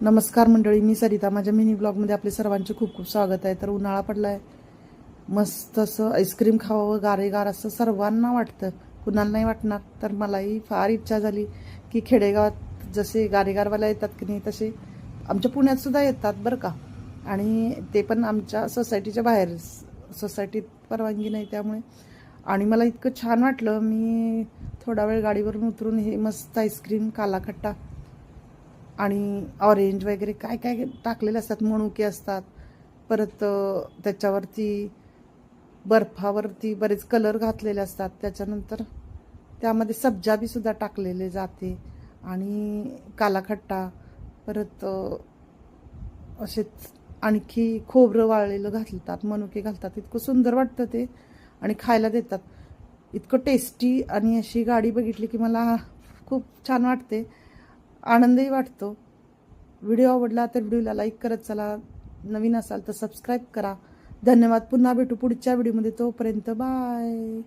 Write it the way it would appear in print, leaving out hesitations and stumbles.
नमस्कार मंडळी, मी सरिता. माझ्या मिनी ब्लॉगमध्ये आपले सर्वांचे खूप खूप स्वागत आहे. तर उन्हाळा पडला आहे, मस्त असं आईस्क्रीम खावं गारेगार असं सर्वांना वाटतं. कुणाला नाही वाटणार? तर मलाही फार इच्छा झाली की खेडेगावात जसे गारेगारवाला येतात की नाही तसे आमच्या पुण्यातसुद्धा येतात बरं का. आणि ते पण आमच्या सोसायटीच्या बाहेर, सोसायटीत परवानगी नाही त्यामुळे. आणि मला इतकं छान वाटलं, मी थोडा वेळ गाडीवरून उतरून हे मस्त आईस्क्रीम, कालाखट्टा आणि ऑरेंज वगैरे काय काय टाकलेले असतात, मनुके असतात, परत त्याच्यावरती बर्फावरती बरेच कलर घातलेले असतात. त्याच्यानंतर त्यामध्ये सब्जाबीसुद्धा टाकलेले जाते आणि कालाखट्टा, परत असेच आणखी खोबरं वाळलेलं घालतात, मनुके घालतात. इतकं सुंदर वाटतं ते आणि खायला देतात. इतकं टेस्टी. आणि अशी गाडी बघितली की मला खूप छान वाटते, आनंदही वाटतो. व्हिडिओ आवडला तर व्हिडिओला लाईक करत चला, नवीन असाल तर सबस्क्राईब करा. धन्यवाद. पुन्हा भेटू पुढच्या व्हिडिओमध्ये. तोपर्यंत बाय.